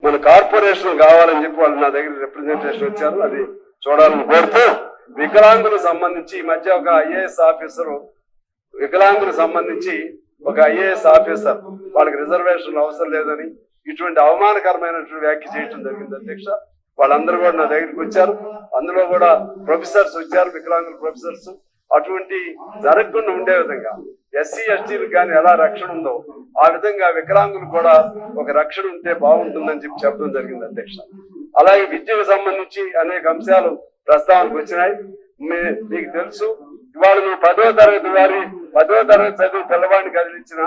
మన కార్పొరేషన్ కావాలని చెప్పి వాళ్ళు నా దగ్గర రిప్రజెంటేషన్ వచ్చారు. అది చూడాలని కోరుతూ వికలాంగులకు సంబంధించి ఈ మధ్య ఒక ఐఏఎస్ ఆఫీసర్ వికలాంగులకు సంబంధించి ఒక ఐఏఎస్ ఆఫీసర్ వాళ్ళకి రిజర్వేషన్ అవసరం లేదని ఇటువంటి అవమానకరమైనటువంటి వ్యాఖ్య చేయడం జరిగింది అధ్యక్ష. వాళ్ళందరూ కూడా నా దగ్గరికి వచ్చారు. అందులో కూడా ప్రొఫెసర్స్ వచ్చారు, వికలాంగుల ప్రొఫెసర్స్. అటువంటి జరగకుండా ఉండే విధంగా ఎస్సీ ఎస్టీలకు కానీ ఎలా రక్షణ ఉందో ఆ విధంగా వికలాంగులు కూడా ఒక రక్షణ ఉంటే బాగుంటుందని చెప్పడం జరిగింది అధ్యక్ష. అలాగే విద్యకు సంబంధించి అనేక అంశాలు ప్రస్తావనకు వచ్చినాయి. మీకు తెలుసు, ఇవాళ నువ్వు 10వ తరగతి చదువు పిల్లవాడిని కదిలించిన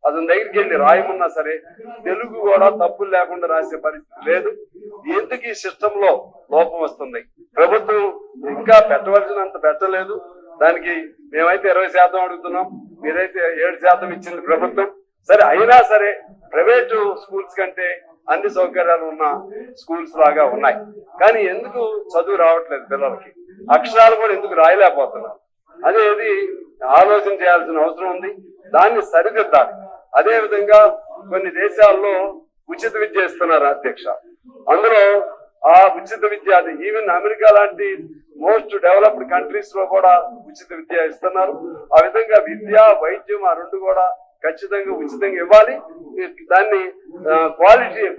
అతని దగ్గరికి వెళ్ళి రాయమన్నా సరే తెలుగు కూడా తప్పులు లేకుండా రాసే పరిస్థితి లేదు. ఎందుకు ఈ సిస్టమ్ లో లోపం వస్తుంది? ప్రభుత్వం ఇంకా పెట్టవలసినంత పెట్టలేదు. దానికి మేమైతే 20% అడుగుతున్నాం, మీరైతే 7% ఇచ్చింది ప్రభుత్వం. సరే, అయినా సరే ప్రైవేటు స్కూల్స్ కంటే అన్ని సౌకర్యాలు ఉన్న స్కూల్స్ లాగా ఉన్నాయి. కానీ ఎందుకు చదువు రావట్లేదు పిల్లలకి? అక్షరాలు కూడా ఎందుకు రాయలేకపోతున్నారు? అనేది ఆలోచన చేయాల్సిన అవసరం ఉంది. దాన్ని సరిదిద్దాలి. అదే విధంగా కొన్ని దేశాల్లో ఉచిత విద్య ఇస్తున్నారు అధ్యక్ష. అందులో ఆ ఉచిత విద్య, అది ఈవెన్ అమెరికా లాంటి మోస్ట్ డెవలప్డ్ కంట్రీస్ లో కూడా ఉచిత విద్య ఇస్తున్నారు. ఆ విధంగా విద్య, వైద్యం ఆ రెండు కూడా ఖచ్చితంగా ఉచితంగా ఇవ్వాలి. దాన్ని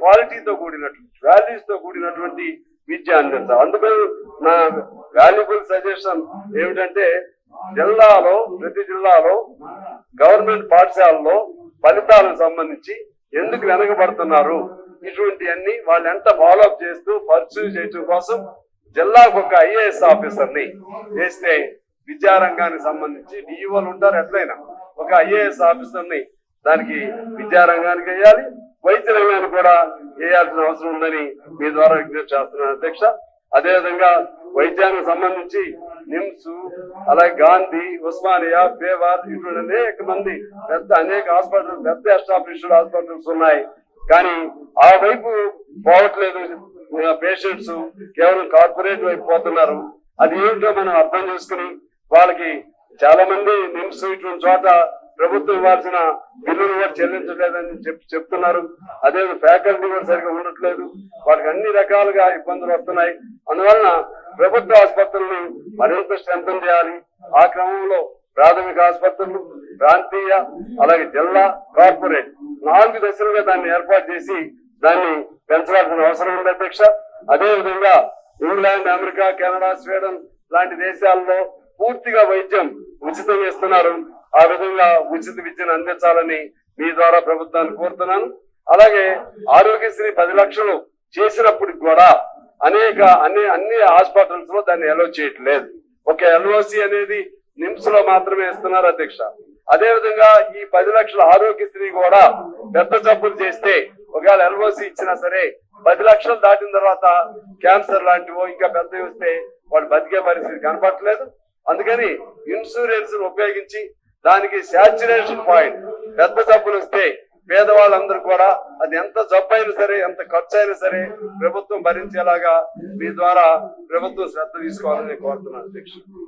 క్వాలిటీతో కూడినటువంటి, వాల్యూస్ తో కూడినటువంటి విద్య అందించాలి. అందుకని నా వాల్యుబుల్ సజెషన్ ఏమిటంటే, ప్రతి జిల్లాలో గవర్నమెంట్ పాఠశాలలో ఫలితాలకు సంబంధించి ఎందుకు వెనకబడుతున్నారు, ఇటువంటి అన్ని వాళ్ళు ఎంత ఫాలోఅప్ చేస్తూ పర్సూ చేయడం కోసం జిల్లాకు ఒక ఐఏఎస్ ఆఫీసర్ ని వేస్తే విద్యారంగానికి సంబంధించి డిఈఓలు ఉంటారు, ఎట్లయినా ఒక ఐఏఎస్ ఆఫీసర్ ని దానికి విద్యారంగానికి వేయాలి, వైద్య రంగానికి కూడా వేయాల్సిన అవసరం ఉందని మీ ద్వారా విజ్ఞప్తి చేస్తున్నాను అధ్యక్ష. అదేవిధంగా వైద్యానికి సంబంధించి నిమ్స్, అలాగే గాంధీ, ఉస్మానియా, బేవార్ ఇటువంటి అనేక మంది అనేక హాస్పిటల్, పెద్ద ఎస్టాబ్లిష్డ్ హాస్పిటల్స్ ఉన్నాయి. కానీ ఆ వైపు పోవట్లేదు పేషెంట్స్, కేవలం కార్పొరేట్ వైపు పోతున్నారు. అది ఏమిటో మనం అర్థం చేసుకుని వాళ్ళకి చాలా మంది నిమ్స్ ఇటువంటి చోట ప్రభుత్వం ఇవ్వాల్సిన బిల్లులు కూడా చెల్లించలేదని చెప్తున్నారు. అదే ఫ్యాకల్టీ కూడా సరిగ్గా ఉండట్లేదు. వాటికి అన్ని రకాలుగా ఇబ్బందులు వస్తున్నాయి. అందువలన ప్రభుత్వ ఆసుపత్రులను మరింత స్ట్రెంథన్ చేయాలి. ఆ క్రమంలో ప్రాథమిక ఆసుపత్రులు, ప్రాంతీయ, అలాగే జిల్లా, కార్పొరేట్ 4 దశలుగా దాన్ని ఏర్పాటు చేసి దాన్ని పెంచవలసిన అవసరం ఉంది అధ్యక్ష. అదేవిధంగా ఇంగ్లాండ్, అమెరికా, కెనడా, స్వీడన్ లాంటి దేశాల్లో పూర్తిగా వైద్యం ఉచితంగా ఇస్తున్నారు. ఆ విధంగా ఉచిత విద్యను అందించాలని మీ ద్వారా ప్రభుత్వాన్ని కోరుతున్నాను. అలాగే ఆరోగ్యశ్రీ 10 లక్షలు చేసినప్పటికి కూడా అన్ని హాస్పిటల్స్ లో దాన్ని అలో చేయట్లేదు. ఒక ఎల్ఓసి అనేది నిమ్స్ లో మాత్రమే ఇస్తున్నారు అధ్యక్ష. అదే విధంగా ఈ 10 లక్షల ఆరోగ్యశ్రీ కూడా పెద్ద జబ్బులు చేస్తే ఒకవేళ ఎల్ఓసి ఇచ్చినా సరే 10 లక్షలు దాటిన తర్వాత క్యాన్సర్ లాంటివో ఇంకా పెద్దవి వస్తే వాళ్ళు బతికే పరిస్థితి కనపడట్లేదు. అందుకని ఇన్సూరెన్స్ ఉపయోగించి దానికి శాచ్యురేషన్ పాయింట్, పెద్ద జబ్బులు వస్తే పేదవాళ్ళందరూ కూడా అది ఎంత జబ్బు అయినా సరే, ఎంత ఖర్చు అయినా సరే ప్రభుత్వం భరించేలాగా మీ ద్వారా ప్రభుత్వం శ్రద్ధ తీసుకోవాలని కోరుతున్నాను అధ్యక్షుడు.